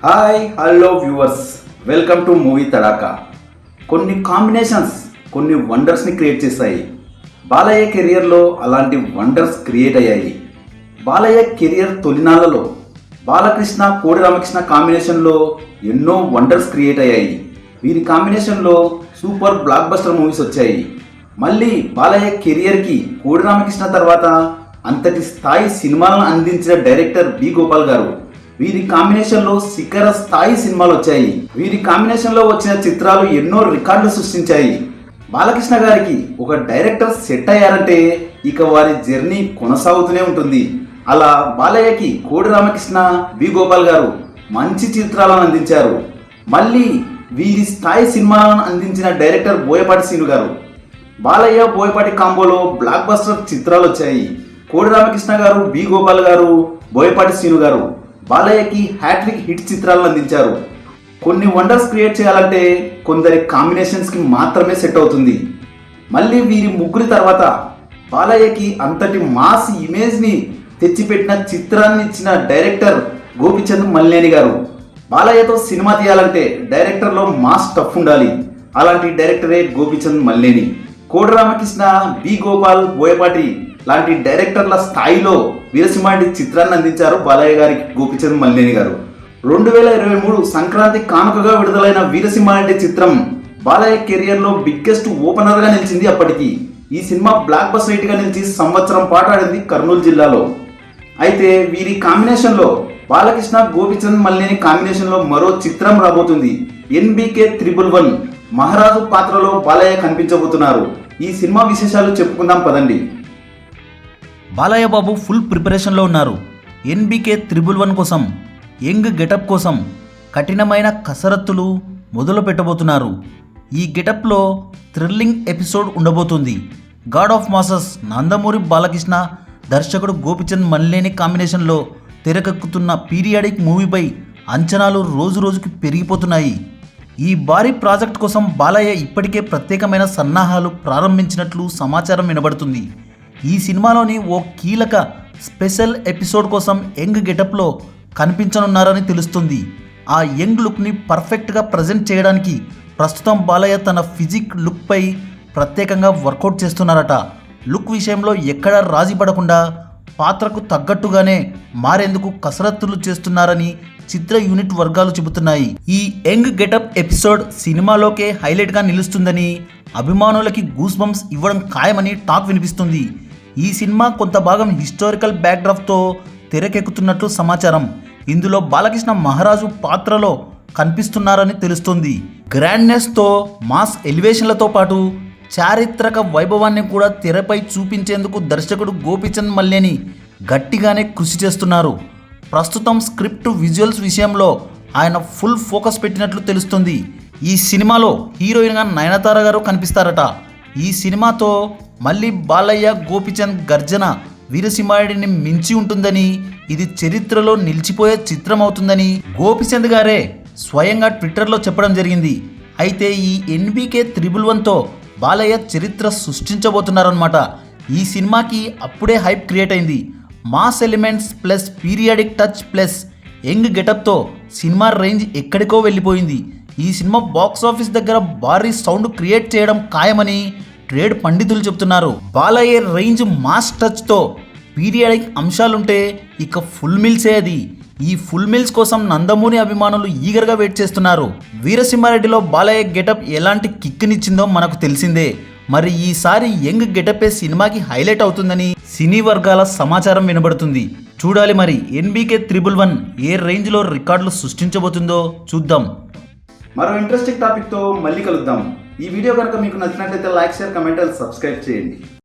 Hi hello viewers, welcome to movie Tadka. కొన్ని combinations కొన్ని వండర్స్ని create చేశాయి. బాలయ్య కెరియర్లో అలాంటి వండర్స్ క్రియేట్ అయ్యాయి. బాలయ్య కెరియర్ తొలినాళ్లలో బాలకృష్ణ కోడి రామకృష్ణ కాంబినేషన్లో ఎన్నో వండర్స్ క్రియేట్ అయ్యాయి. వీరి కాంబినేషన్లో సూపర్ బ్లాక్ బస్టర్ మూవీస్ వచ్చాయి. మళ్ళీ బాలయ్య కెరియర్కి కోడి రామకృష్ణ తర్వాత అంతటి స్థాయి సినిమాలను అందించిన డైరెక్టర్ బి గోపాల్ గారు. వీరి కాంబినేషన్లో శిఖర స్థాయి సినిమాలు వచ్చాయి. వీరి కాంబినేషన్లో వచ్చిన చిత్రాలు ఎన్నో రికార్డులు సృష్టించాయి. బాలకృష్ణ గారికి ఒక డైరెక్టర్ సెట్ అయ్యారంటే ఇక వారి జర్నీ కొనసాగుతూనే ఉంటుంది. అలా బాలయ్యకి కోడి రామకృష్ణ, బి గోపాల్ గారు మంచి చిత్రాలను అందించారు. మళ్ళీ వీరి స్థాయి సినిమాలను అందించిన డైరెక్టర్ బోయపాటి శ్రీను గారు. బాలయ్య బోయపాటి కాంబోలో బ్లాక్ బస్టర్ చిత్రాలు వచ్చాయి. కోడి రామకృష్ణ గారు, బి గోపాల్ గారు, బోయపాటి శ్రీను గారు బాలయ్యకి హ్యాట్రిక్ హిట్ చిత్రాలను అందించారు. కొన్ని వండర్స్ క్రియేట్ చేయాలంటే కొందరి కాంబినేషన్స్కి మాత్రమే సెట్ అవుతుంది. మళ్ళీ వీరి ముగ్గురి తర్వాత బాలయ్యకి అంతటి మాస్ ఇమేజ్ని తెచ్చిపెట్టిన చిత్రాన్ని ఇచ్చిన డైరెక్టర్ గోపిచంద్ మల్లేని గారు. బాలయ్యతో సినిమా తీయాలంటే డైరెక్టర్లో మాస్ టఫ్ ఉండాలి. అలాంటి డైరెక్టరే గోపిచంద్ మల్లేని. కోడి రామకృష్ణ, బి గోపాల్, బోయపాటి లాంటి డైరెక్టర్ల స్థాయిలో వీరసింహారెడ్డి చిత్రాన్ని అందించారు బాలయ్య గారికి గోపిచంద్ మల్లేని గారు. 2023 సంక్రాంతి కానుకగా విడుదలైన వీరసింహారెడ్డి చిత్రం బాలయ్య కెరియర్లో బిగ్గెస్ట్ ఓపెనర్గా నిలిచింది. అప్పటికి ఈ సినిమా బ్లాక్ బస్టర్ హిట్గా నిలిచి సంవత్సరం పాటు ఆడింది కర్నూలు జిల్లాలో. అయితే వీరి కాంబినేషన్లో బాలకృష్ణ, గోపిచంద్ మల్లేని కాంబినేషన్లో మరో చిత్రం రాబోతుంది. NBK 111 మహారాజు పాత్రలో బాలయ్య కనిపించబోతున్నారు. ఈ సినిమా విశేషాలు చెప్పుకుందాం పదండి. బాలయ్య బాబు ఫుల్ ప్రిపరేషన్లో ఉన్నారు. NBK 111 కోసం, యంగ్ గెటప్ కోసం కఠినమైన కసరత్తులు మొదలు పెట్టబోతున్నారు. ఈ గెటప్లో థ్రిల్లింగ్ ఎపిసోడ్ ఉండబోతుంది. God of masses Nandamuri Balakrishna, దర్శకుడు గోపిచంద్ మల్లేని కాంబినేషన్లో తెరకెక్కుతున్న పీరియాడిక్ మూవీపై అంచనాలు రోజు రోజుకి పెరిగిపోతున్నాయి. ఈ భారీ ప్రాజెక్ట్ కోసం బాలయ్య ఇప్పటికే ప్రత్యేకమైన సన్నాహాలు ప్రారంభించినట్లు సమాచారం వినబడుతుంది. ఈ సినిమాలోని ఓ కీలక స్పెషల్ ఎపిసోడ్ కోసం యంగ్ గెటప్లో కనిపించనున్నారని తెలుస్తుంది. ఆ యంగ్ లుక్ని పర్ఫెక్ట్గా ప్రజెంట్ చేయడానికి ప్రస్తుతం బాలయ్య తన ఫిజిక్ లుక్పై ప్రత్యేకంగా వర్కౌట్ చేస్తున్నారట. లుక్ విషయంలో ఎక్కడా రాజీ పడకుండా పాత్రకు తగ్గట్టుగానే మారేందుకు కసరత్తులు చేస్తున్నారని చిత్ర యూనిట్ వర్గాలు చెబుతున్నాయి. ఈ యంగ్ గెటప్ ఎపిసోడ్ సినిమాలోకే హైలైట్గా నిలుస్తుందని, అభిమానులకి గూస్ బంప్స్ ఇవ్వడం ఖాయమని టాక్ వినిపిస్తుంది. ఈ సినిమా కొంత భాగం హిస్టారికల్ బ్యాక్డ్రాప్తో తెరకెక్కుతున్నట్లు సమాచారం. ఇందులో బాలకృష్ణ మహారాజు పాత్రలో కనిపిస్తున్నారని తెలుస్తుంది. గ్రాండ్నెస్తో మాస్ ఎలివేషన్లతో పాటు చారిత్రక వైభవాన్ని కూడా తెరపై చూపించేందుకు దర్శకుడు గోపిచంద్ మల్లేని గట్టిగానే కృషి చేస్తున్నారు. ప్రస్తుతం స్క్రిప్ట్, విజువల్స్ విషయంలో ఆయన ఫుల్ ఫోకస్ పెట్టినట్లు తెలుస్తుంది. ఈ సినిమాలో హీరోయిన్గా నయనతార గారు కనిపిస్తారట. ఈ సినిమాతో మళ్ళీ బాలయ్య, గోపిచంద్ గర్జన వీరసింహారెడ్డిని మించి ఉంటుందని, ఇది చరిత్రలో నిలిచిపోయే చిత్రం అవుతుందని గోపిచంద్ గారే స్వయంగా ట్విట్టర్లో చెప్పడం జరిగింది. అయితే ఈ NBK 111తో బాలయ్య చరిత్ర సృష్టించబోతున్నారన్నమాట. ఈ సినిమాకి అప్పుడే హైప్ క్రియేట్ అయింది. Mass elements plus periodic touch plus young గెటప్తో సినిమా రేంజ్ ఎక్కడికో వెళ్ళిపోయింది. ఈ సినిమా బాక్స్ ఆఫీస్ దగ్గర భారీ సౌండ్ క్రియేట్ చేయడం ఖాయమని ట్రేడ్ పండితులు చెబుతున్నారు. బాలయ్య రేంజ్ మాస్ టచ్తో పీరియాడిక్ అంశాలుంటే ఇక ఫుల్ మిల్సే అది. ఈ ఫుల్ మిల్స్ కోసం నందమూరి అభిమానులు ఈగర్గా వెయిట్ చేస్తున్నారు. వీరసింహారెడ్డిలో బాలయ్య గెటప్ ఎలాంటి కిక్నిచ్చిందో మనకు తెలిసిందే. మరి ఈసారి యంగ్ గెటపే సినిమాకి హైలైట్ అవుతుందని సినీ వర్గాల సమాచారం వినబడుతుంది. చూడాలి మరి NBK 111 ఏ రేంజ్లో రికార్డులు సృష్టించబోతుందో చూద్దాం. మరో ఇంట్రెస్టింగ్ టాపిక్తో మళ్ళీ కలుద్దాం. ఈ వీడియో కనుక మీకు నచ్చినట్లయితే like, share, comment and subscribe చేయండి.